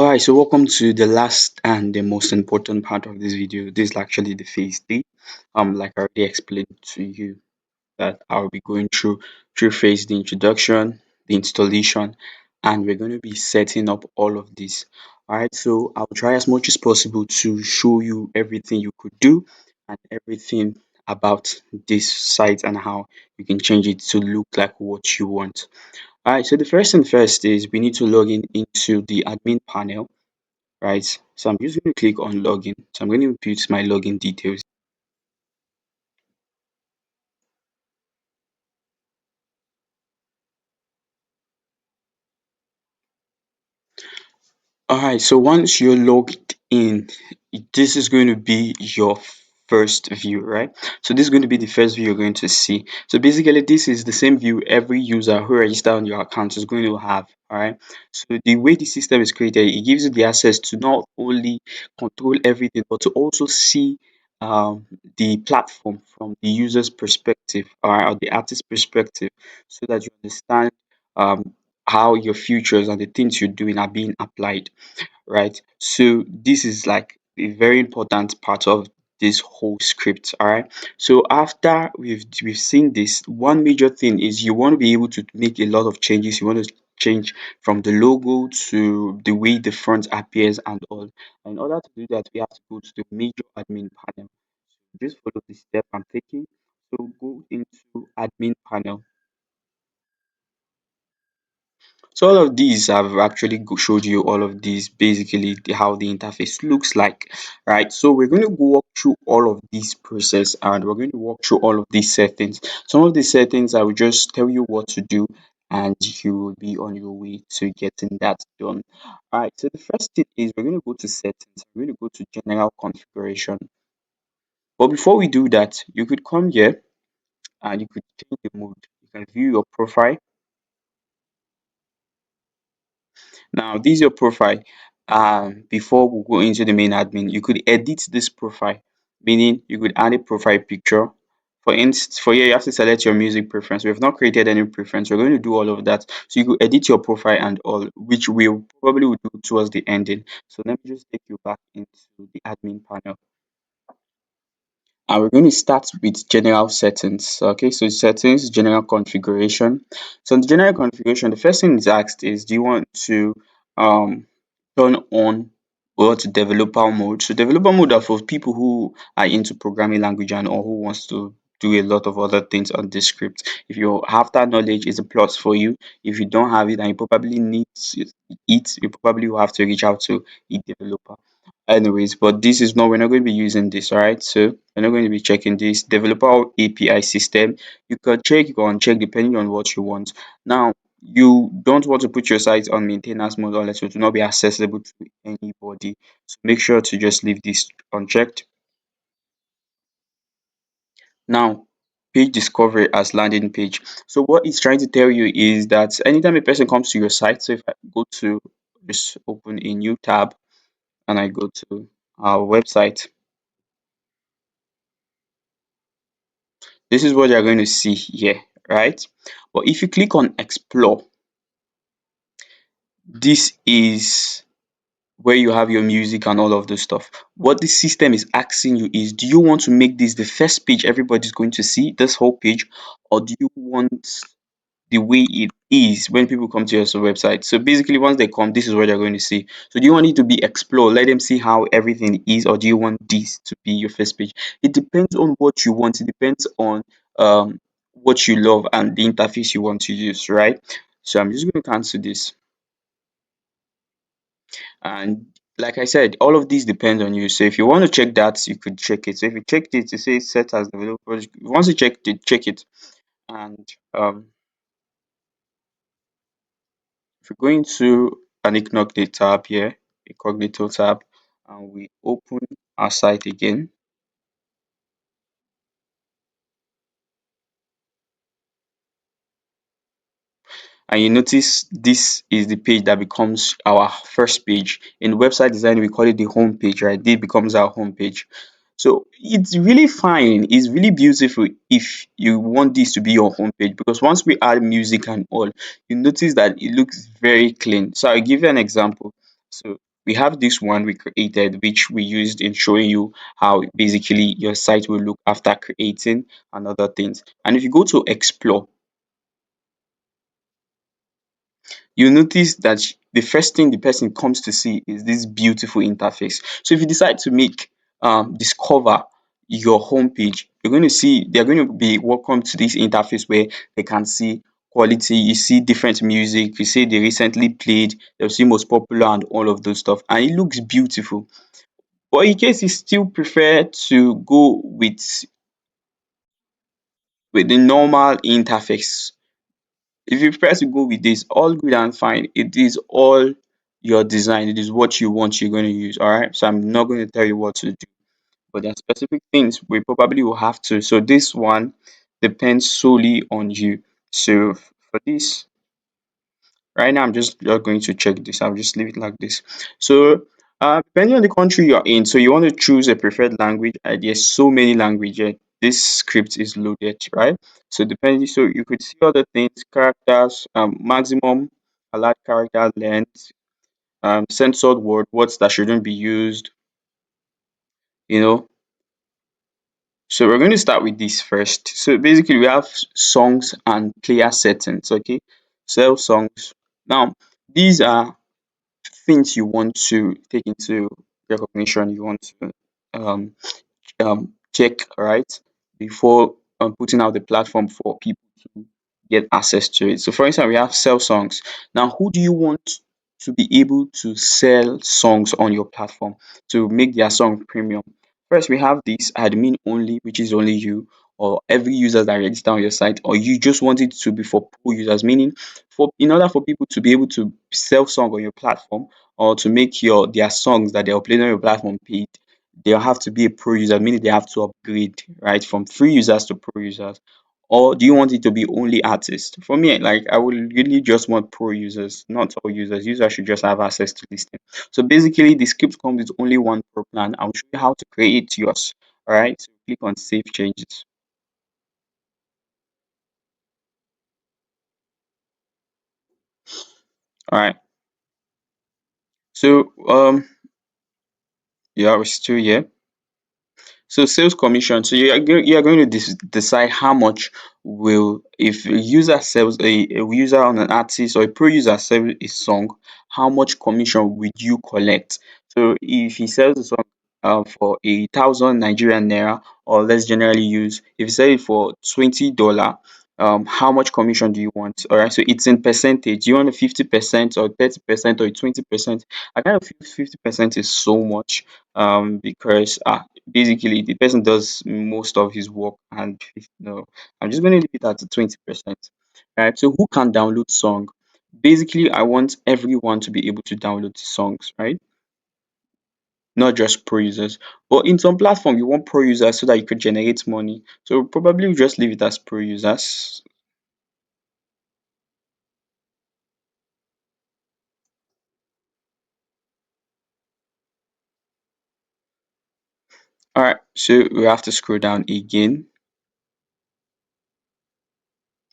Alright, so welcome to the last and the most important part of this video. This is actually the phase D. Like I already explained to you that I'll be going through phase the introduction, the installation, and we're going to be setting up all of this. Alright, so I'll try as much as possible to show you everything you could do and everything about this site and how you can change it to look like what you want. Alright, so the first thing first is we need to log in into the admin panel, right? So I'm just going to click on login. So I'm going to input my login details. Alright, so once you're logged in, this is going to be your first view, right? So this is going to be the first view you're going to see. So basically, this is the same view every user who registered on your account is going to have, alright? So the way the system is created, it gives you the access to not only control everything, but to also see the platform from the user's perspective, or the artist's perspective, so that you understand um, how your futures and the things you're doing are being applied, right? So this is like a very important part of this whole script. All right, so after we've seen this, one major thing is you want to be able to make a lot of changes. You want to change from the logo to the way the front appears and all. In order to do that, we have to go to the major admin panel. Just follow the step I'm taking. So go into admin panel. So all of these I've actually showed you all of these, basically how the interface looks like, right? So we're going to walk through all of these process and we're going to walk through all of these settings. Some of the settings I will just tell you what to do and you will be on your way to getting that done. All right, so the first thing is we're going to go to settings. We're going to go to general configuration. But before we do that, you could come here and you could change the mode. You can view your profile. Now, this is your profile. Before we go into the main admin, you could edit this profile, meaning you could add a profile picture. For instance, for here, you have to select your music preference. We have not created any preference. We're going to do all of that. So you could edit your profile and all, which we probably will do towards the ending. So let me just take you back into the admin panel. And we're going to start with general settings. Okay, so settings, general configuration. So in the general configuration, the first thing is asked is, do you want to um turn on or to developer mode? So developer mode are for people who are into programming language and or who wants to do a lot of other things on this script. If you have that knowledge, it's a plus for you. If you don't have it and you probably need it, you probably will have to reach out to a developer. Anyways, but this is not, we're not going to be using this, all right? So we're not going to be checking this. Developer API system, you can check, you can uncheck depending on what you want. Now, you don't want to put your site on maintenance mode unless it will not be accessible to anybody. So make sure to just leave this unchecked. Now, page discovery as landing page. So what it's trying to tell you is that anytime a person comes to your site, so if I go to just open a new tab and I go to our website, this is what you're going to see here, right? But if you click on explore, this is where you have your music and all of those stuff. What the system is asking you is, do you want to make this the first page everybody's going to see, this whole page, or do you want the way it is when people come to your website? So basically, once they come, this is what they're going to see. So do you want it to be explore, let them see how everything is, or do you want this to be your first page? It depends on what you want. It depends on what you love and the interface you want to use, right? So I'm just going to cancel this. And like I said, all of these depend on you. So if you want to check that, you could check it. So if you checked it, it says set as developer. Once you check it, check it. And if we go into an incognito tab here, incognito tab, and we open our site again, and you notice this is the page that becomes our first page. In website design, we call it the home page, right? This becomes our home page. So it's really fine. It's really beautiful if you want this to be your home page, because once we add music and all, you notice that it looks very clean. So I'll give you an example. So we have this one we created, which we used in showing you how basically your site will look after creating and other things. And if you go to explore, you notice that the first thing the person comes to see is this beautiful interface. So if you decide to make discover your homepage, you're going to see they're going to be welcome to this interface where they can see quality, you see different music, you see they recently played, they'll see most popular and all of those stuff, and it looks beautiful. But in case you still prefer to go with the normal interface, if you prefer to go with this, all good and fine. It is all your design. It is what you want you're going to use. All right. So I'm not going to tell you what to do, but there are specific things we probably will have to. So this one depends solely on you. So for this, right now, I'm just going to check this. I'll just leave it like this. So, depending on the country you're in, so you want to choose a preferred language. There's so many languages. This script is loaded, right? So depending, so you could see other things, characters, maximum allowed character length, censored word, words that shouldn't be used. You know. So we're going to start with this first. So basically, we have songs and player settings. Okay, sell songs. Now, these are things you want to take into recognition, you want to um, check, right, before putting out the platform for people to get access to it. So, for instance, we have sell songs. Now, who do you want to be able to sell songs on your platform to make their song premium? First, we have this admin only, which is only you or every user that register on your site, or you just want it to be for pro users, meaning for in order for people to be able to sell song on your platform or to make their songs that they're uploading on your platform paid, they'll have to be a pro user, meaning they have to upgrade, right, from free users to pro users. Or do you want it to be only artists? For me, like I would really just want pro users, not all users. Users should just have access to this thing. So basically, the script comes with only one pro plan. I'll show you how to create yours. All right. So click on Save Changes. All right. So yeah, we're still here. So sales commission. So you are going to decide how much will if a user sells a user on an artist or a pro user sells a song, how much commission would you collect? So if he sells a song for 1,000 Nigerian naira, or let's generally use if you sell it for $20, how much commission do you want? All right, so it's in percentage. Do you want a 50% or 30% or 20%? I kind of feel 50% is so much because basically the person does most of his work, and I'm just going to leave it at 20%. Right, so who can download song? Basically, I want everyone to be able to download songs, right? Not just pro users. But in some platform you want pro users so that you could generate money, so probably we'll just leave it as pro users. All right, so we have to scroll down again.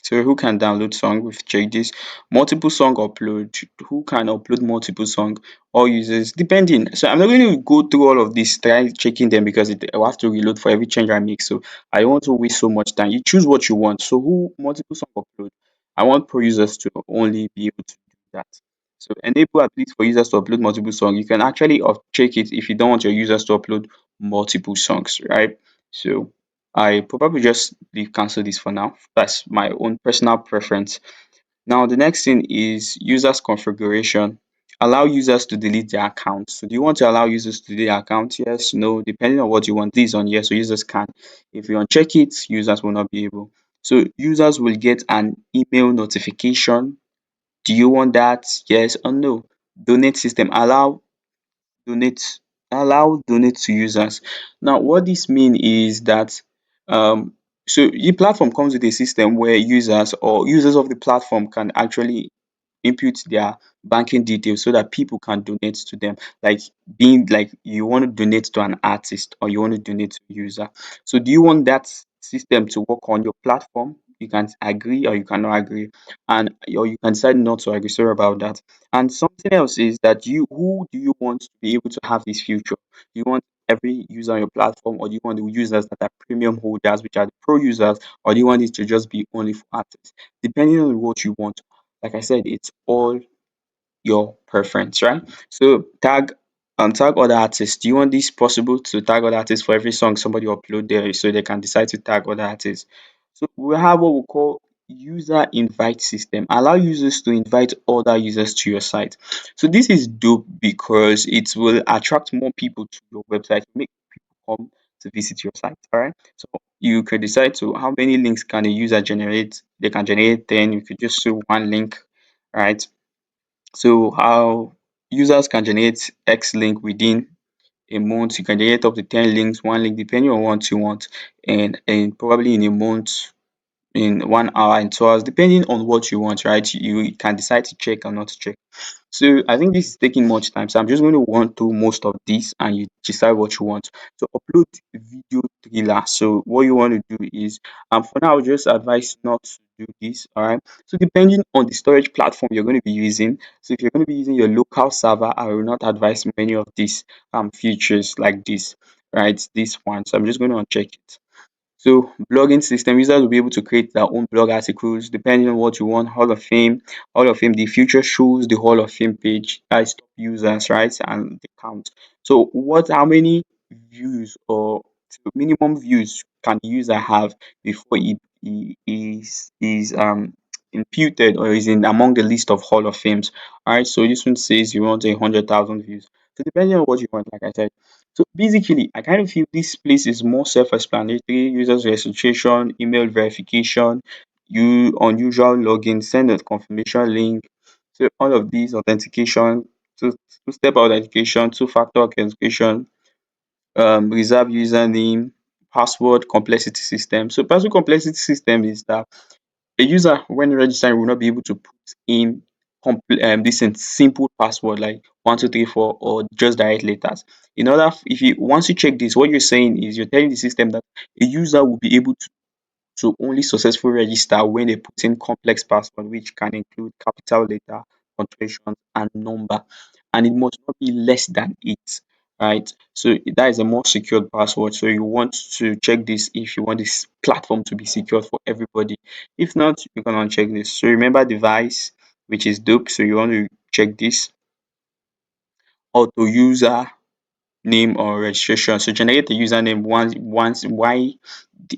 So who can download song? We've checked this. Multiple song upload. Who can upload multiple song? All users, depending. So I'm not going to go through all of this, try checking them because I will have to reload for every change I make. So I don't want to waste so much time. You choose what you want. So who multiple song upload? I want pro users to only be able to do that. So enable at least for users to upload multiple songs. You can actually check it if you don't want your users to upload multiple songs, right? So I probably just leave cancel this for now. That's my own personal preference. Now the next thing is users configuration. Allow users to delete their account. So do you want to allow users to delete their account? Yes, no, depending on what you want. This on yes, so users can. If you uncheck it, users will not be able. So users will get an email notification. Do you want that? Yes or no? Donate system. Donate donate to users. Now what this mean is that um so the platform comes with a system where users of the platform can actually input their banking details so that people can donate to them, like being like you want to donate to an artist or you want to donate to a user. So do you want that system to work on your platform? you can agree or you cannot agree, and or you can decide not to agree. Sorry about that. And something else is that you who do you want to be able to have this future? Do you want every user on your platform, or do you want the users that are premium holders, which are the pro users, or do you want it to just be only for artists? Depending on what you want, like I said, it's all your preference, right? So tag other artists. Do you want this possible to tag other artists for every song somebody upload there so they can decide to tag other artists? So we have what we call user invite system. Allow users to invite other users to your site. So this is dope because it will attract more people to your website, make people come to visit your site. All right. So you could decide to how many links can a user generate. They can generate 10. You could just show one link, right? So how users can generate X link within a month. You can generate up to 10 links, one link, depending on what you want, and probably in a month, in 1 hour, in 2 hours, depending on what you want, right? You can decide to check or not to check. So I think this is taking much time. So I'm just going to run through most of this and you decide what you want. So upload video thriller. So what you want to do is for now I would just advise not to do this. All right. So depending on the storage platform you're going to be using. So if you're going to be using your local server, I will not advise many of these features like this, right? This one. So I'm just going to uncheck it. So blogging system, users will be able to create their own blog articles depending on what you want. Hall of Fame, the future shows the Hall of Fame page. That is top users, right? And the count. So how many views or minimum views can the user have before he is imputed or is in among the list of Hall of Fames? Alright, so this one says you want 100,000 views. So depending on what you want, like I said. So basically, I kind of feel this place is more self-explanatory. Users registration, email verification, unusual login, send a confirmation link. So all of these authentication, two-step authentication, two-factor authentication, reserve username, password complexity system. So password complexity system is that a user when registering will not be able to put in this in simple password like 1234 or just direct letters. In order, if you once you check this, what you're saying is you're telling the system that a user will be able to only successfully register when they put in complex password, which can include capital letter, punctuation, and number, and it must not be less than 8. Right, so that is a more secured password. So you want to check this if you want this platform to be secured for everybody. If not, you can uncheck this. So remember device, which is dope. So you want to check this auto user name or registration. So generate the username once why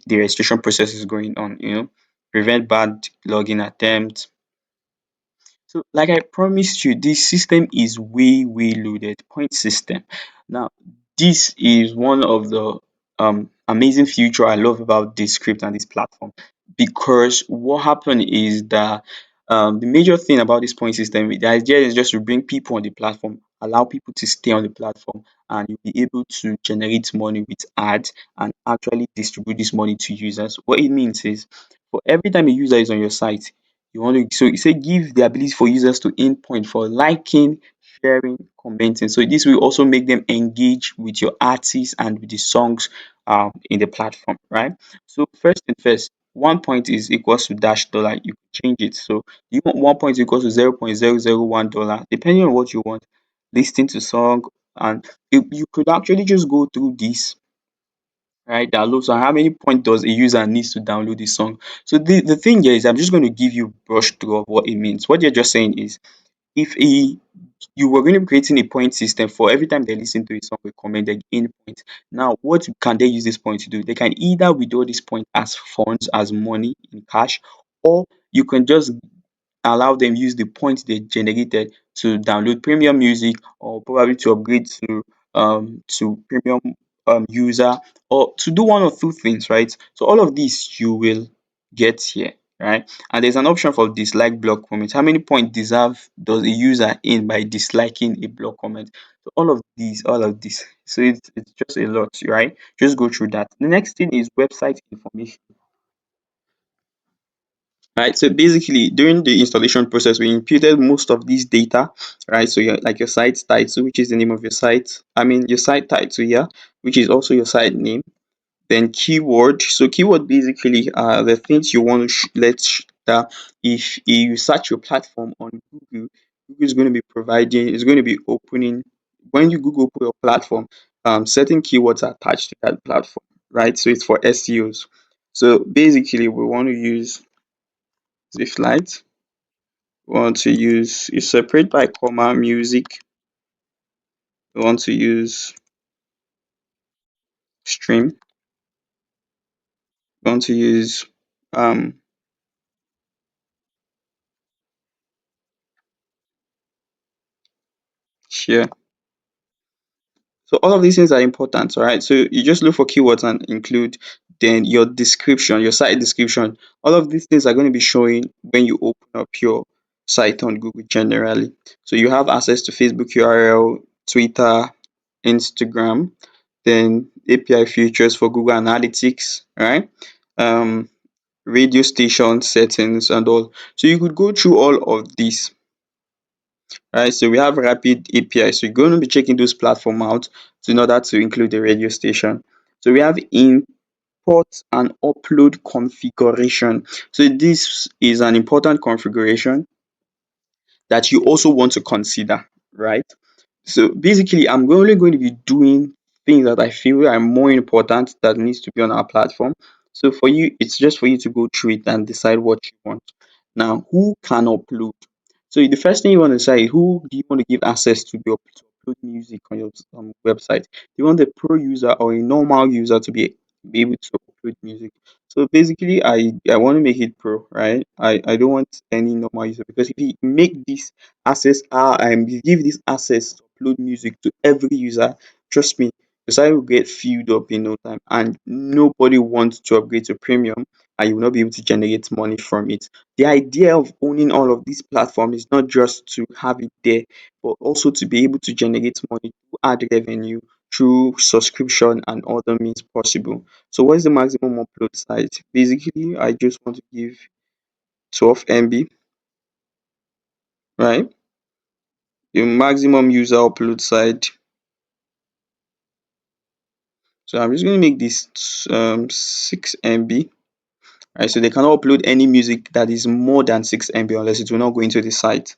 the registration process is going on, prevent bad login attempt. So like I promised you, this system is way loaded. Point system. Now, this is one of the amazing feature I love about this script and this platform, because what happened is that the major thing about this point system, the idea is just to bring people on the platform, allow people to stay on the platform, and you'll be able to generate money with ads and actually distribute this money to users. What it means is for every time a user is on your site, you want to so you say give the ability for users to earn point for liking, sharing, commenting. So this will also make them engage with your artists and with the songs in the platform, right? So first and first, 1 point is equals to dash dollar. You can change it. So you want 1 point equals to $0.001, depending on what you want. Listening to song, and you could actually just go through this, right? Download song. How many points does a user needs to download the song? So the thing here is I'm just going to give you brush through of what it means. What you're just saying is if you were going to be creating a point system for every time they listen to a song we comment they gain point. Now what can they use this point to do? They can either withdraw this point as funds, as money in cash, or you can just allow them use the points they generated to download premium music, or probably to upgrade to premium user, or to do one or two things, right? So all of this you will get here, right? And there's an option for dislike block comment. How many points deserve does a user in by disliking a block comment? So all of this. So it's just a lot, right? Just go through that. The next thing is website information. Right, so basically during the installation process we imputed most of these data, right? So like your site title, which is the name of your site, I mean your site title here, which is also your site name, Then keyword. So keyword basically are the things you want to that if you search your platform on Google, Google is going to be providing, is going to be opening when you Google your platform, certain keywords are attached to that platform, right? So it's for SEOs. So basically we want to use Swift Light, we want to use is separate by comma music, we want to use stream, we want to use um share. So all of these things are important, right? So you just look for keywords and include then your description, your site description. All of these things are going to be showing when you open up your site on Google generally. So you have access to Facebook URL, Twitter, Instagram, then API features for Google Analytics, right? Um, Radio station settings and all. So you could go through all of these, right? So we have rapid API. So you're going to be checking those platform out in order to include the radio station. So we have import and upload configuration. So this is an important configuration that you also want to consider, right? So basically, I'm only going to be doing things that I feel are more important that needs to be on our platform. So for you, it's just for you to go through it and decide what you want. Now, who can upload? So the first thing you want to say is who do you want to give access to to upload music on your website? Do you want a pro user or a normal user to be able to upload music? So basically, I want to make it pro, right? I don't want any normal user because if you make this access and you give this access to upload music to every user, trust me, the site will get filled up in no time, and nobody wants to upgrade to premium, and you will not be able to generate money from it. The idea of owning all of these platforms is not just to have it there, but also to be able to generate money to add revenue through subscription and other means possible. So what is the maximum upload size? Basically, I just want to give 12 MB, right? The maximum user upload size. So I'm just going to make this 6 MB. Right, so they cannot upload any music that is more than 6 MB unless it will not go into the site.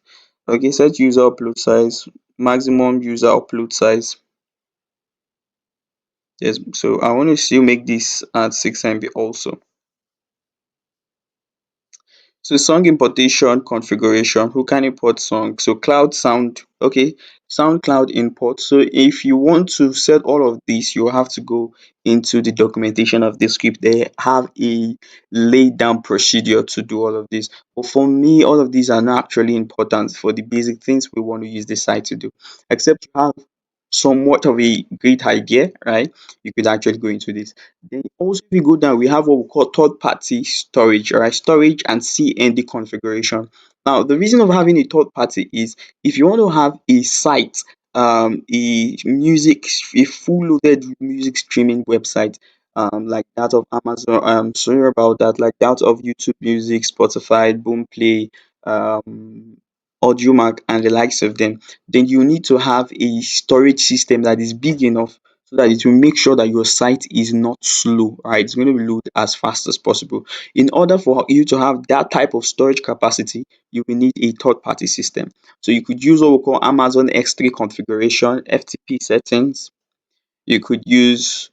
Okay, set user upload size, maximum user upload size. Yes, so I want to still make this at 6 MB also. So song importation configuration, who can import song? So cloud sound, okay, SoundCloud import. So if you want to set all of this, you have to go into the documentation of the script. They have a laid down procedure to do all of this. But for me, all of these are not actually important for the basic things we want to use the site to do. Except you have somewhat of a great idea, right? You could actually go into this. Then also if you go down, we have what we call third party storage, all right? Storage and CND configuration. Now, the reason of having a third party is if you want to have a site, a full loaded music streaming website, like that of Amazon, sorry about that, like that of YouTube Music, Spotify, Boomplay, Audiomack, and the likes of them, then you need to have a storage system that is big enough so that it will make sure that your site is not slow, right? It's going to load as fast as possible. In order for you to have that type of storage capacity, you will need a third party system. So you could use what we call Amazon S3 configuration, FTP settings. You could use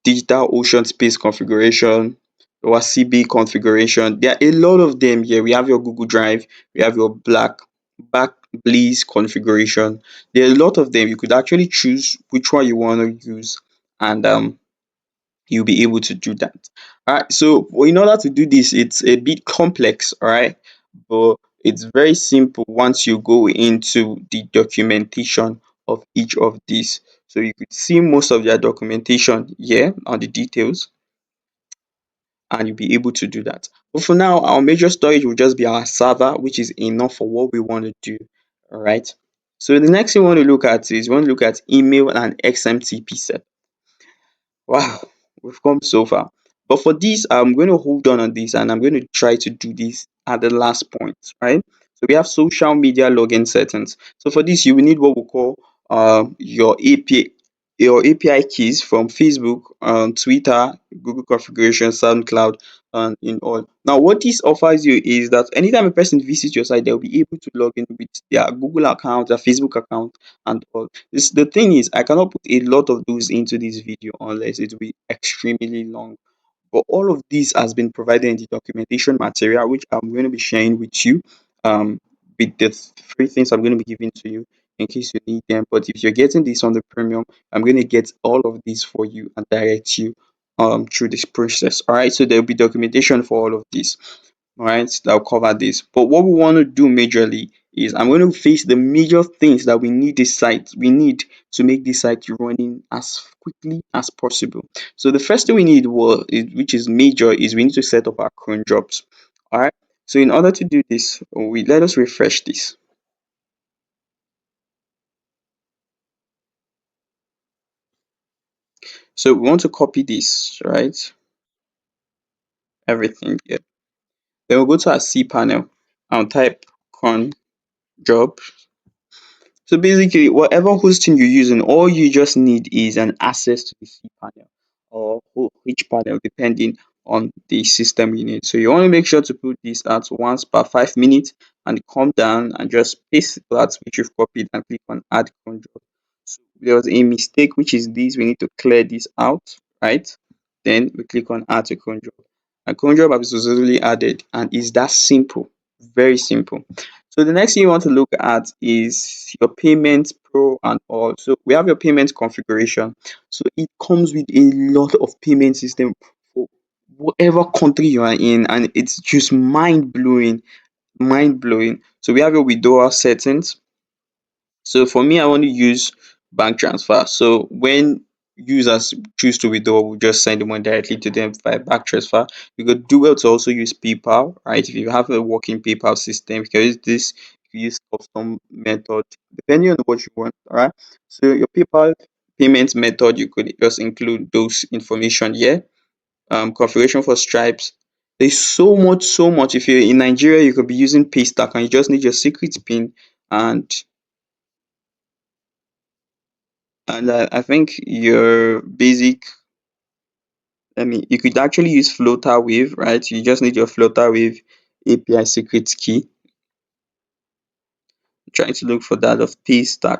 digital ocean space configuration or CB configuration. There are a lot of them here. We have your Google Drive, we have your Backblaze configuration. There are a lot of them. You could actually choose which one you want to use, and you'll be able to do that. All right. So in order to do this, it's a bit complex. All right, but it's very simple once you go into the documentation of each of these. So you could see most of their documentation here on the details, and you'll be able to do that. But for now, our major storage will just be our server, which is enough for what we want to do. All right. So the next thing we want to look at is we want to look at email and XMTP set. Wow, we've come so far. But for this, I'm going to hold on this and I'm going to try to do this at the last point, right? So we have social media login settings. So for this, you will need what we call your your API keys from Facebook, Twitter, Google configuration, SoundCloud, and in all. Now, what this offers you is that anytime a person visits your site, they'll be able to log in with their Google account, their Facebook account, and all. The thing is, I cannot put a lot of those into this video unless it will be extremely long. But all of this has been provided in the documentation material, which I'm going to be sharing with you, um, with the three things I'm going to be giving to you in case you need them. But if you're getting this on the premium, I'm going to get all of these for you and direct you through this process. All right, so there'll be documentation for all of this. All right, that'll cover this. But what we want to do majorly is I'm going to face the major things that we need to make this site running as quickly as possible. So the first thing we need, which is major, is we need to set up our cron jobs. All right. So in order to do this, we let us refresh this. So we want to copy this, right? Everything here. Then we'll go to our C panel and type cron job. So basically, whatever hosting you're using, all you just need is an access to the cPanel or each panel, depending on the system you need. So you want to make sure to put this at once per 5 minutes and come down and just paste that which you've copied and click on add control. So there was a mistake, which is this. We need to clear this out, right? Then we click on add to control. And control is successfully added, and it's that simple, very simple. So the next thing you want to look at is your payment pro and all. So we have your payment configuration. So it comes with a lot of payment system for whatever country you are in, and it's just mind blowing, mind blowing. So we have your withdrawal settings. So for me, I want to use bank transfer. So when users choose to withdraw, we'll just send the money directly to them via bank transfer. You could do well to also use PayPal, right? If you have a working PayPal system, you can use this, you can use custom method, depending on what you want, all right? So your PayPal payment method, you could just include those information here. Configuration for Stripes. There's so much, so much. If you're in Nigeria, you could be using Paystack and you just need your secret pin and I think your basic, you could actually use floater wave, right? You just need your floater wave API secret key. I'm trying to look for that of Paystack.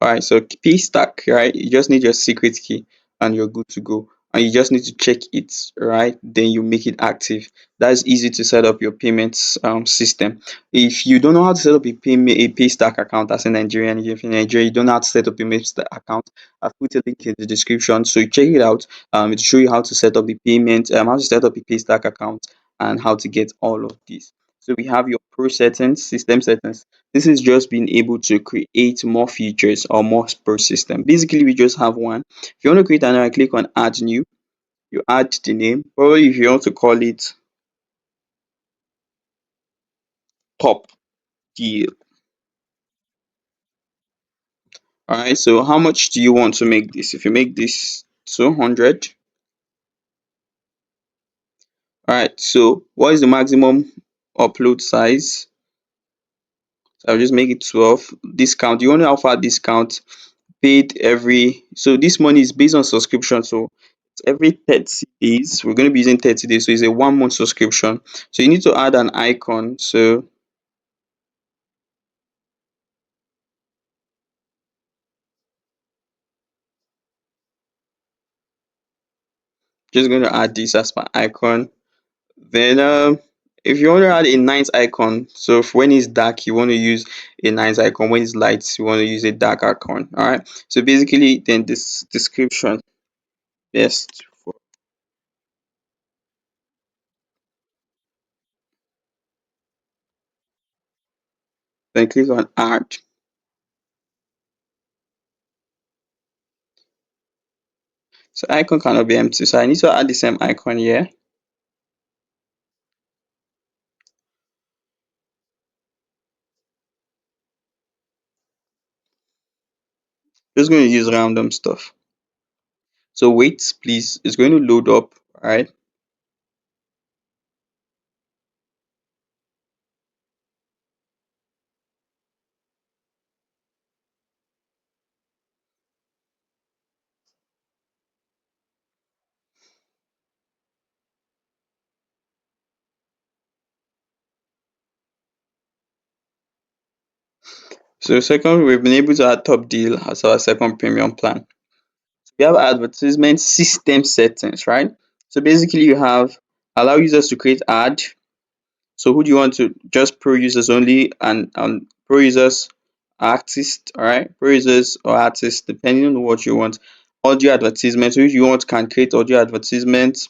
All right, so key stack, right? You just need your secret key and you're good to go. And you just need to check it, right? Then you make it active. That's easy to set up your payments system. If you don't know how to set up a Paystack account as a Nigerian, if you're in Nigeria, you don't know how to set up a Paystack account. I've put a link in the description, so check it out. It'll show you how to set up the payment, how to set up a Paystack account, and how to get all of this. So we have your pro settings, system settings. This is just being able to create more features or more per system. Basically, we just have one. If you want to create another, click on add new. You add the name. Probably if you want to call it top deal. All right. So how much do you want to make this? If you make this 200. All right. So what is the maximum upload size? So I'll just make it 12. Discount. You want to offer discount paid every, so this money is based on subscription, so it's every 30 days. We're going to be using 30 days, so it's a 1 month subscription. So you need to add an icon. So just going to add this as my icon. Then if you want to add a night icon, so if when it's dark you want to use a night icon, when it's light you want to use a dark icon. All right, so basically then this description, best for, then click on add. So icon cannot be empty, so I need to add the same icon here. Just going to use random stuff. So wait, please, it's going to load up, right? So second, we've been able to add top deal as our second premium plan. We have advertisement system settings, right? So basically you have allow users to create ad. So who do you want to just pro users only and pro users artists, all right? Pro users or artists, depending on what you want. Audio advertisements, who you want can create audio advertisements,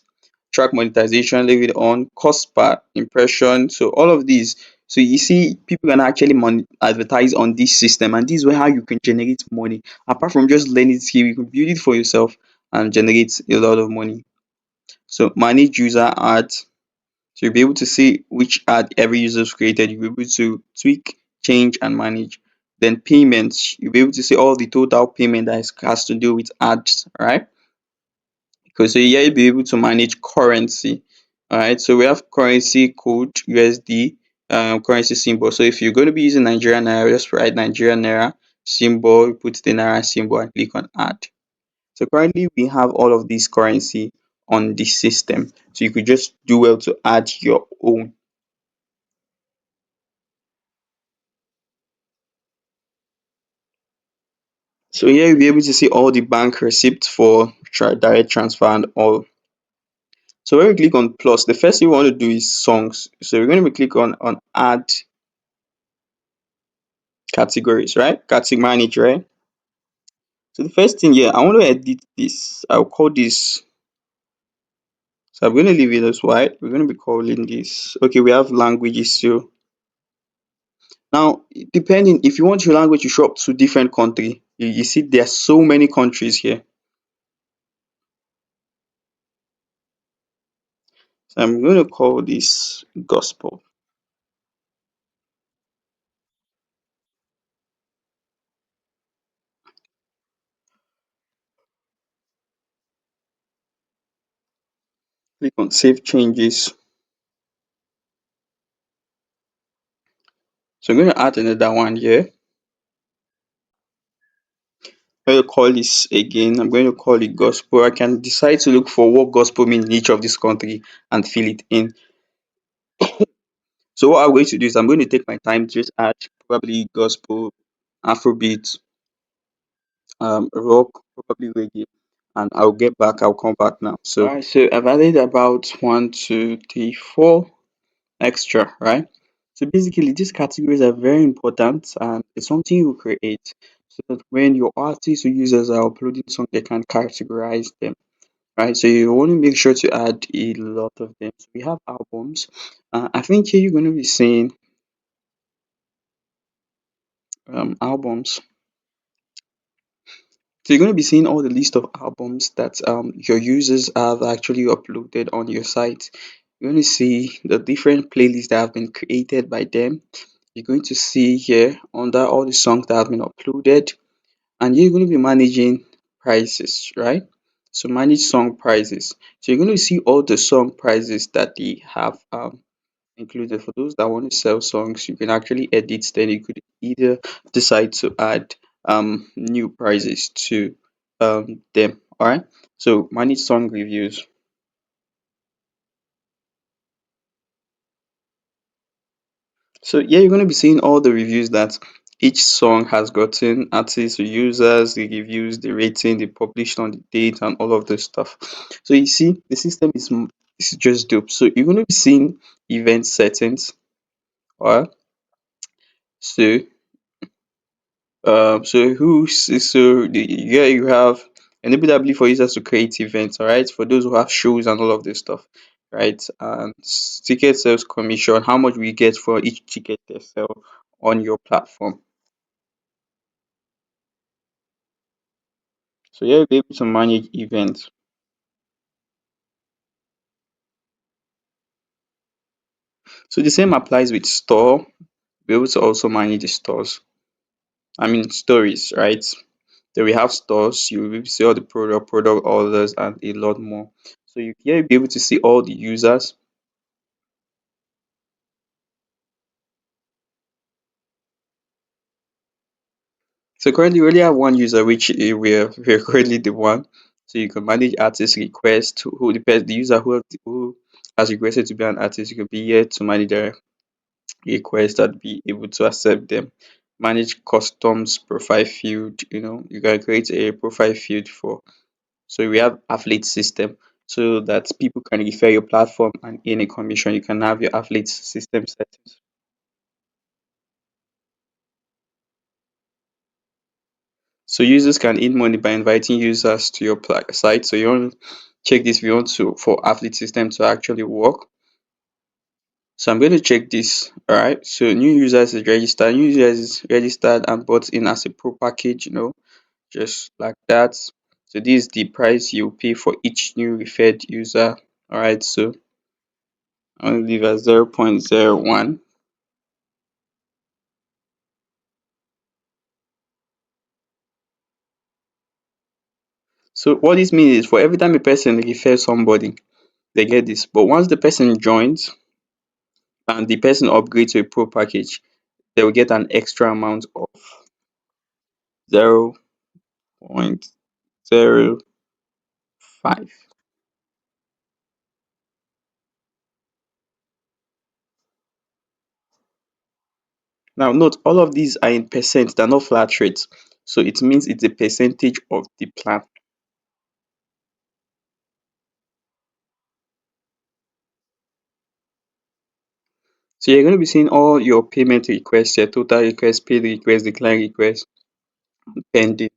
track monetization, leave it on, cost per impression. So all of these. So you see, people can actually advertise on this system, and this is where how you can generate money. Apart from just learning skill, you can build it for yourself and generate a lot of money. So manage user ads. So you'll be able to see which ad every user has created. You'll be able to tweak, change, and manage. Then payments, you'll be able to see all the total payment that has to do with ads, right? Because so here you'll be able to manage currency. All right, so we have currency code USD, currency symbol. So if you're going to be using Nigerian Naira, just write Nigerian Naira symbol, put the Naira symbol, and click on add. So currently we have all of these currency on this system. So you could just do well to add your own. So here you'll be able to see all the bank receipts for direct transfer and all. So when we click on plus, the first thing we want to do is songs. So we're going to be click on add categories, right? Category manage, right? So the first thing here, I want to edit this. I'll call this. So I'm going to leave it as white. We're going to be calling this. Okay, we have languages too. Now, depending if you want your language to show up to different country, you see there are so many countries here. So I'm going to call this gospel. Click on save changes. So I'm going to add another one here. I'm going to call this again. I'm going to call it gospel. I can decide to look for what gospel means in each of this country and fill it in. So what I'm going to do is I'm going to take my time to just add probably gospel, Afrobeat, rock, probably reggae, and I'll get back. I'll come back now. So alright, so I've added about one, two, three, four extra, right? So basically, these categories are very important and it's something you create so that when your artists or users are uploading songs, they can categorize them, right? So you want to make sure to add a lot of them. So we have albums. I think here you're going to be seeing albums. So you're going to be seeing all the list of albums that your users have actually uploaded on your site. You're going to see the different playlists that have been created by them. You're going to see here under all the songs that have been uploaded, and you're going to be managing prices, right? So manage song prices. So you're going to see all the song prices that they have included. For those that want to sell songs, you can actually edit. Then you could either decide to add new prices to them. All right. So manage song reviews. So yeah, you're going to be seeing all the reviews that each song has gotten, artists, the users, the reviews, the rating, the published on the date, and all of this stuff. So you see, the system is just dope. So you're going to be seeing event settings. All right. So yeah, you have enable the ability for users to create events, all right, for those who have shows and all of this stuff, right? And ticket sales commission, how much we get for each ticket they sell on your platform. So yeah, you'll be able to manage events. So the same applies with store. Be able to also manage the stores. I mean stories, right? Then we have stores. You will be able to see all the product orders, and a lot more. So you here you'll be able to see all the users. So currently we only have one user, which we're currently the one. So you can manage artist request, who the user who has requested to be an artist. You can be here to manage their request and be able to accept them. manage customs profile field. You can create a profile field for. So we have affiliate system so that people can refer your platform and earn a commission. You can have your affiliate system settings. So users can earn money by inviting users to your site. So you want to check this if you want to for affiliate system to actually work. So I'm going to check this. All right. So new users is registered. New users is registered and bought in as a pro package. Just like that. So this is the price you pay for each new referred user. All right. So I'm going to leave at 0.01. So what this means is for every time a person refers somebody, they get this. But once the person joins and the person upgrades to a pro package, they will get an extra amount of 0.05. Now note all of these are in percent, they're not flat rates. So it means it's a percentage of the plan. So you're going to be seeing all your payment requests, your total requests, paid requests, decline requests, pending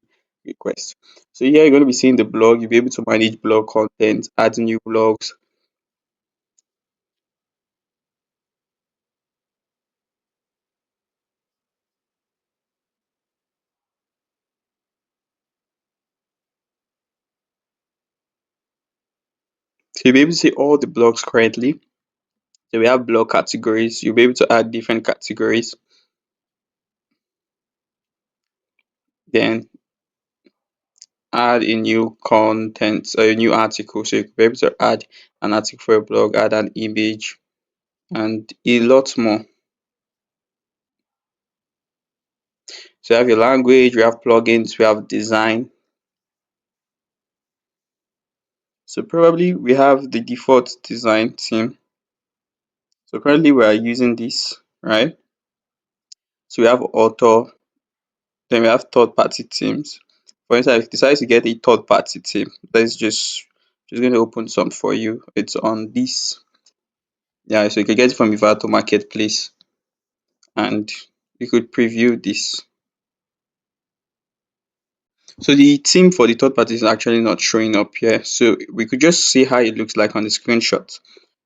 requests. So here you're going to be seeing the blog. You'll be able to manage blog content, add new blogs. So you'll be able to see all the blogs currently. So we have blog categories. You'll be able to add different categories. Then add a new content or a new article. So you could be able to add an article for a blog, add an image, and a lot more. So you have your language, we have plugins, we have design. So probably we have the default design theme. So currently we are using this, right? So we have author, then we have third party themes. For instance, if you decide to get a third party theme, let's just going to open some for you. It's on this. Yeah, so you can get it from Vivato Marketplace and you could preview this. So the theme for the third party is actually not showing up here. So we could just see how it looks like on the screenshot.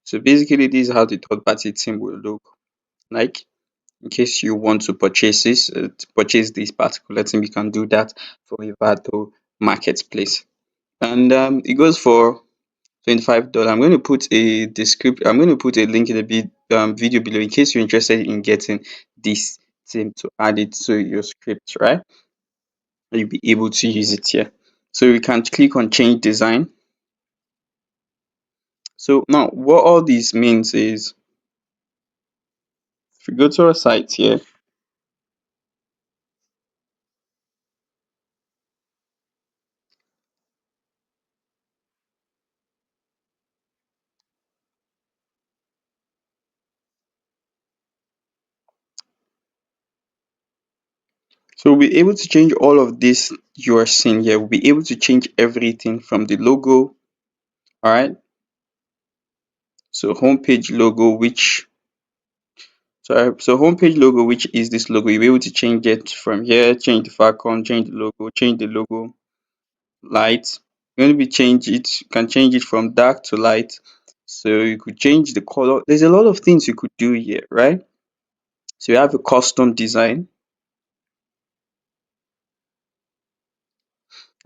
So basically this is how the third party theme will look like. In case you want to purchase this particular theme, you can do that for Vivato Marketplace. And it goes for $25. I'm going to put a link in the video below in case you're interested in getting this theme to add it to your script, right? You'll be able to use it here. So you can click on change design. So now what all this means is if you go to our site here, so we'll be able to change all of this you are seeing here. We'll be able to change everything from the logo, all right? So homepage logo, so homepage logo, which is this logo, you'll be able to change it from here, change the Falcon, change the logo, light. You're going to be change it, you can change it from dark to light. So you could change the color. There's a lot of things you could do here, right? So you have a custom design.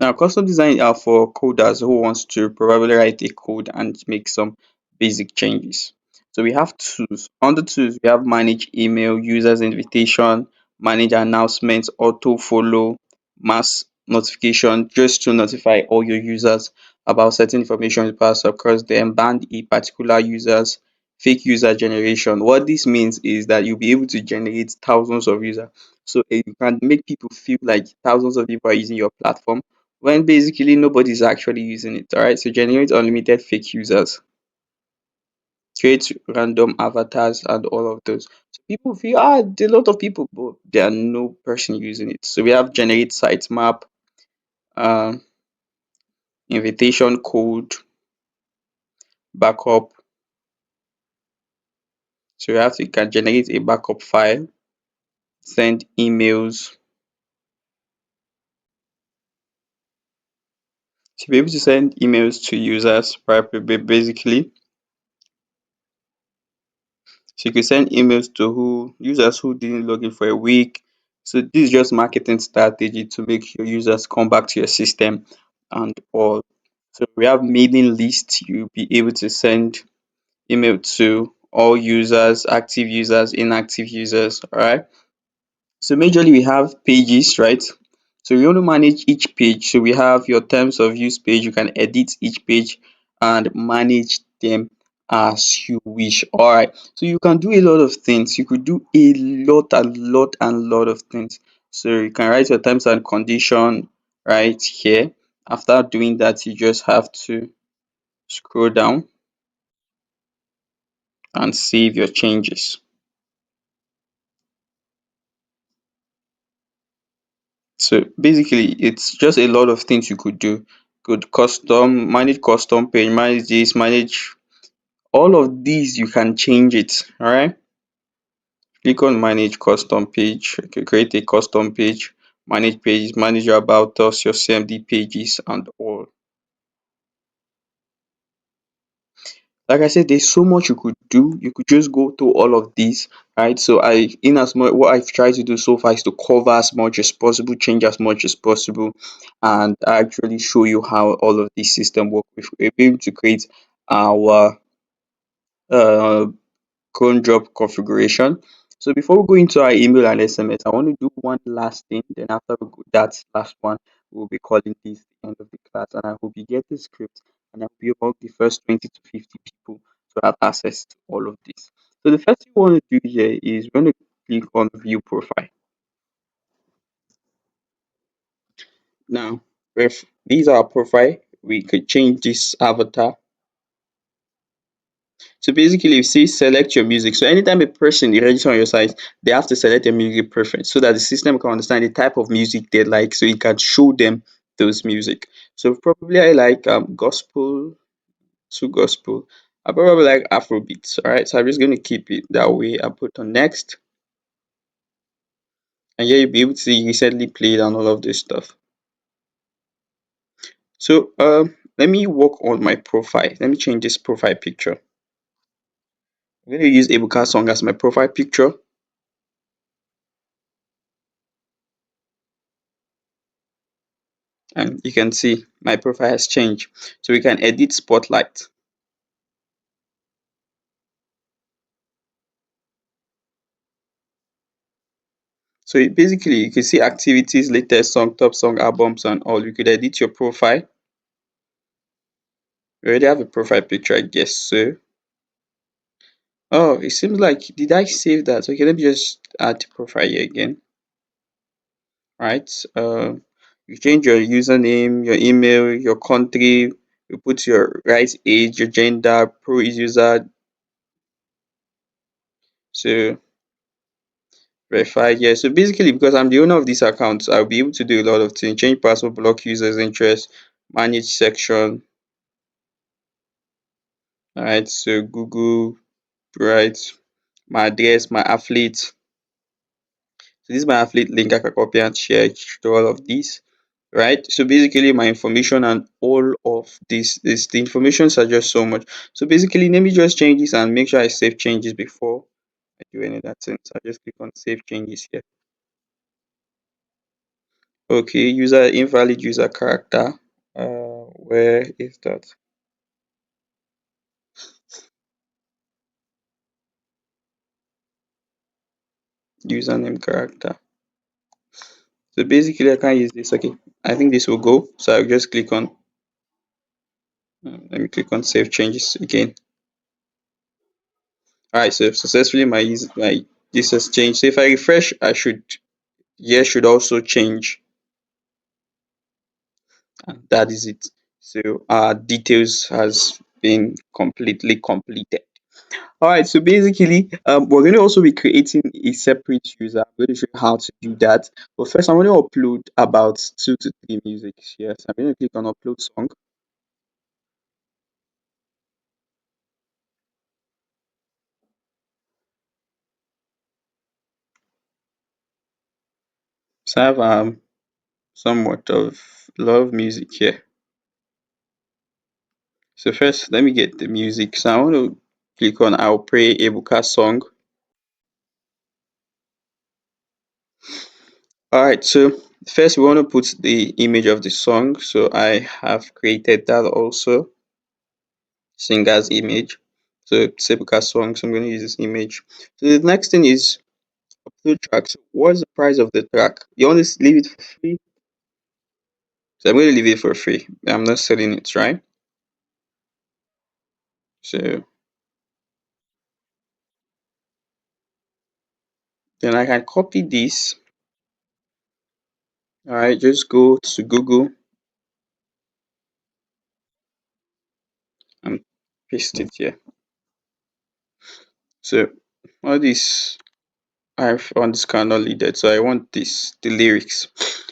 Now, custom design are for coders who wants to probably write a code and make some basic changes. So we have tools. Under tools, we have manage email, users invitation, manage announcements, auto follow, mass notification, just to notify all your users about certain information pass across them, ban a particular users, fake user generation. What this means is that you'll be able to generate thousands of users. So you can make people feel like thousands of people are using your platform when basically nobody's actually using it. All right, so generate unlimited fake users. create random avatars and all of those. So people feel there are a lot of people, but there are no person using it. So we have generate sitemap, um, invitation code, backup. So you can generate a backup file, send emails. To be able to send emails to users, right, basically, so you can send emails to who users who didn't log in for a week. So this is just marketing strategy to make your users come back to your system and all. So we have mailing list. You'll be able to send email to all users, active users, inactive users. All right. So majorly we have pages, right? So we want to manage each page. So we have your terms of use page. You can edit each page and manage them as you wish. All right. So you can do a lot of things. You could do a lot of things. So you can write your terms and condition right here. After doing that, you just have to scroll down and save your changes. So basically, it's just a lot of things you could do. Could manage custom page, manage this, manage all of these. You can change it. All right. Click on manage custom page. Okay, create a custom page, manage pages, manage your about us, your CMD pages, and all. Like I said, there's so much you could do. You could just go through all of these, right? So in as much, what I've tried to do so far is to cover as much as possible, change as much as possible, and actually show you how all of this system work. We're able to create our uh cron job configuration. So before we go into our email and SMS, I want to do one last thing. Then after that last one, we'll be calling this the end of the class. And I hope you get the script and I hope you among the first 20 to 50 people to have access to all of this. So the first thing we want to do here is we're going to click on view profile. Now, if these are our profile, we could change this avatar. So basically, you see, select your music. So anytime a person is register on your site, they have to select a music preference so that the system can understand the type of music they like, so it can show them those music. So probably I like gospel, to gospel. I probably like Afrobeats. All right, so I'm just going to keep it that way. I put on next, and yeah, you'll be able to see recently played and all of this stuff. So let me work on my profile. Let me change this profile picture. I'm going to use Ebuka song as my profile picture. And you can see my profile has changed. So we can edit spotlight. So basically you can see activities, latest song, top song, albums and all. You could edit your profile. We already have a profile picture, I guess so. Oh, it seems like, did I save that? Okay, let me just add the profile here again. Right. You change your username, your email, your country, you put your right age, your gender, pro is user. So verify, yeah. So basically, because I'm the owner of this account, I'll be able to do a lot of things. Change password, block users' interest, manage section. All right. So Google, right? My address, my affiliate. So this is my affiliate link. I can copy and share to all of these. Right. So basically, my information and all of this is the information are just so much. So basically, let me just change this and make sure I save changes before I do any of that thing. So I just click on save changes here. Okay, user invalid user character. Where is that? Username character. So basically, I can't use this. Okay, I think this will go. So I'll just click on. Let me click on save changes again. All right, so successfully my this has changed. So if I refresh, I should should also change, and that is it. So our details has been completely completed. All right, so basically, we're going to also be creating a separate user. I'm going to show you how to do that. But first, I'm going to upload about 2 to 3 musics. Yes, I'm going to click on upload song. So I have somewhat of a lot of music here. So first, let me get the music. So I want to click on I'll Pray Ebuka song. All right, so first we want to put the image of the song. So I have created that also, singer's image. So it's Ebuka song, so I'm going to use this image. So the next thing is upload tracks. What's the price of the track? You want to leave it for free? So I'm going to leave it for free. I'm not selling it, right? So then I can copy this. All right, just go to Google and paste it here. So all this I've on this cannot needed. So I want this the lyrics.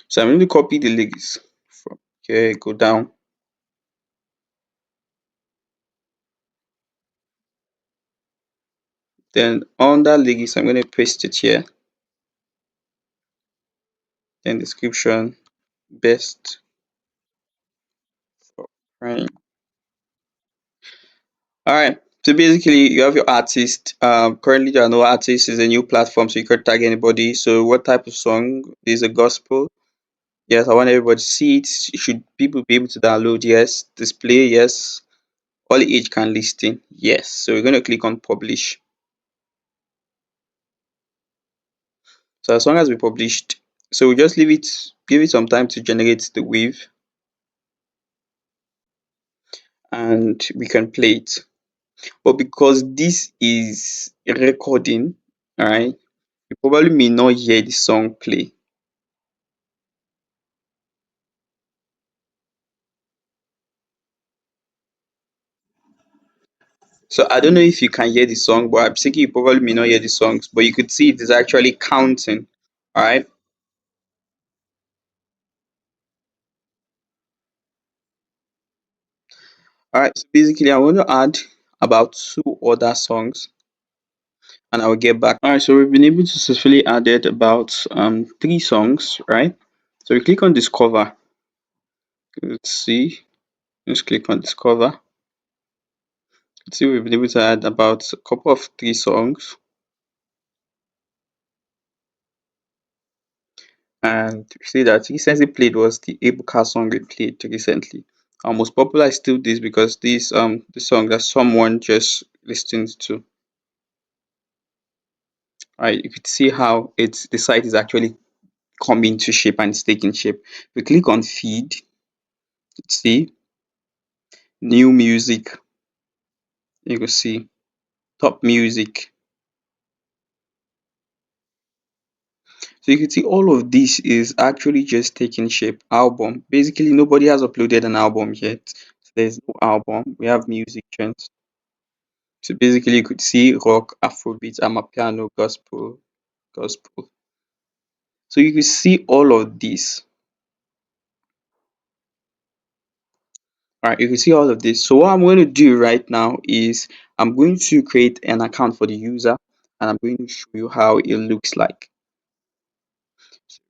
So I'm going to copy the lyrics from here, go down. Then under lyrics, I'm going to paste it here. Then description best for crying. All right. So basically, you have your artist. Currently, there are no artists. It's a new platform, so you could tag anybody. So, what type of song is a gospel? Yes, I want everybody to see it. Should people be able to download? Yes. Display? Yes. All age can listen? Yes. So we're going to click on publish. So as long as we published, so we just leave it, give it some time to generate the wave, and we can play it. But because this is a recording, all right, you probably may not hear the song play. So I don't know if you can hear the song, but I'm thinking you probably may not hear the songs, but you could see it is actually counting. All right. All right. So basically, I want to add about 2 other songs, and I will get back. All right. So we've been able to successfully added about 3 songs, right? So we click on discover. Let's see. Let's click on discover. Let's see, we've been able to add about a couple of 3 songs, and you see that recently played was the Ebuka song we played recently. Our most popular is still this because this the song that someone just listened to. Right, you could see how it's the site is actually coming to shape and it's taking shape. We click on feed, see new music, you can see top music. So you can see all of this is actually just taking shape. Album. Basically, nobody has uploaded an album yet. So there's no album. We have music trends. So basically, you could see rock, Afrobeat, Amapiano, gospel, gospel. So you could see all of this. All right, you can see all of this. So what I'm going to do right now is I'm going to create an account for the user, and I'm going to show you how it looks like.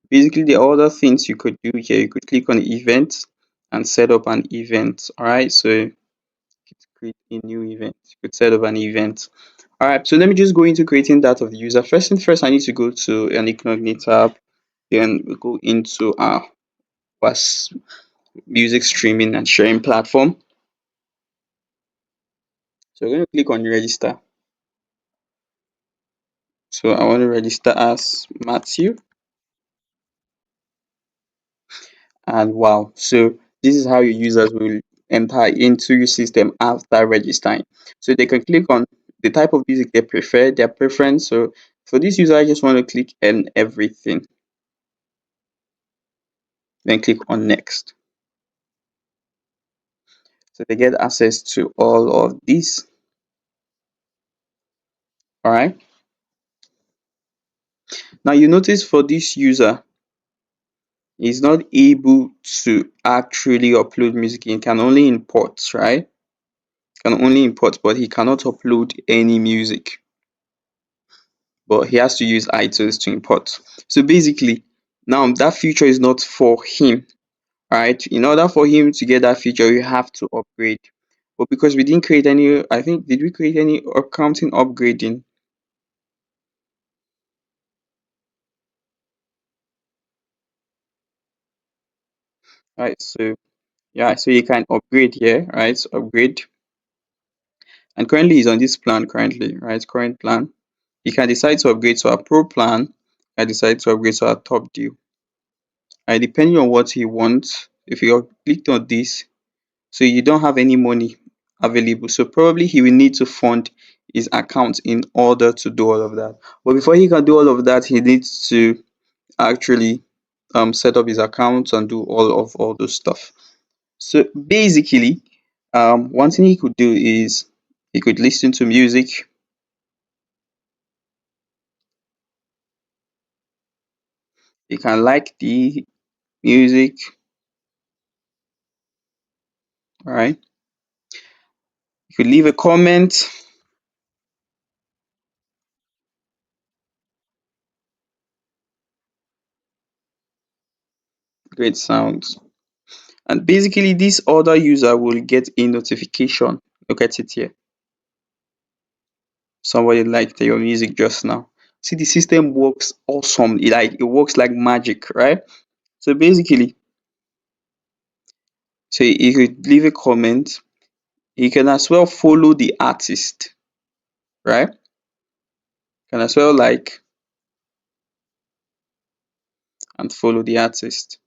Basically, the other things you could do here, you could click on events and set up an event. All right, so create a new event. You could set up an event. All right, so let me just go into creating that of the user. First thing first, I need to go to an incognito tab. Then we go into our was music streaming and sharing platform. So we're going to click on register. So I want to register as Matthew. And wow, so this is how your users will enter into your system after registering. So they can click on the type of music they prefer, their preference. So for this user, I just want to click on everything, then click on next. So they get access to all of these. All right. Now you notice for this user, he's not able to actually upload music. He can only import, right? Can only import, but he cannot upload any music. But he has to use iTunes to import. So basically, now that feature is not for him, right? In order for him to get that feature, you have to upgrade. But because we didn't create any, I think, did we create any accounting upgrading? Right. So yeah, so you can upgrade here, right? So upgrade. And currently he's on this plan currently, right? Current plan. You can decide to upgrade to a pro plan. I decide to upgrade to a top deal. And depending on what he wants, if you clicked on this, so you don't have any money available. So probably he will need to fund his account in order to do all of that. But before he can do all of that, he needs to actually set up his account and do all those stuff. So basically, one thing he could do is he could listen to music. He can like the music, all right? You could leave a comment. Great sounds. And basically, this other user will get a notification. Look at it here. Somebody liked your music just now. See, the system works awesome. It works like magic, right? So basically, so you could leave a comment. You can as well follow the artist, right? You can as well like and follow the artist.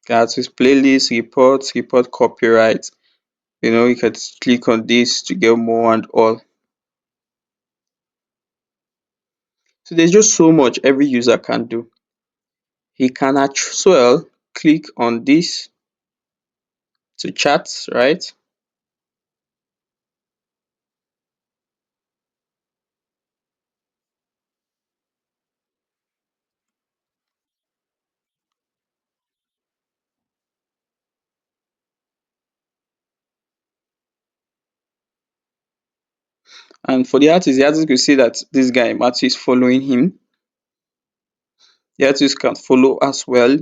The artist playlist, report copyright. You can click on this to get more and all. So there's just so much every user can do. He can as well click on this to chat, right? And for the artist could see that this guy Matthew is following him. The artist can follow as well,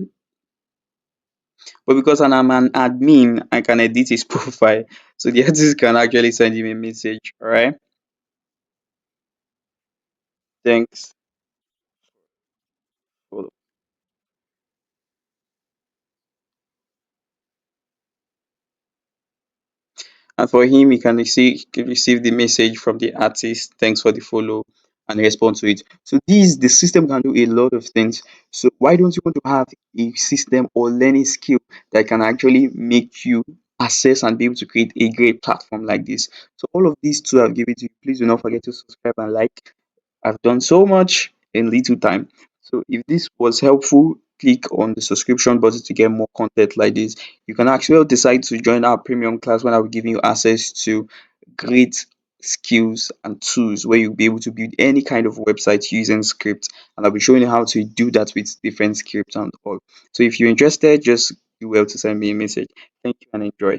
but because I'm an admin, I can edit his profile. So the artist can actually send him a message. All right. Thanks. For And for him, he can receive the message from the artist. Thanks for the follow and respond to it. So the system can do a lot of things. So why don't you want to have a system or learning skill that can actually make you access and be able to create a great platform like this? So all of these two I've given to you. Please do not forget to subscribe and like. I've done so much in little time. So if this was helpful, click on the subscription button to get more content like this. You can actually decide to join our premium class when I'll be giving you access to great skills and tools where you'll be able to build any kind of website using scripts. And I'll be showing you how to do that with different scripts and all. So if you're interested, just be well to send me a message. Thank you and enjoy.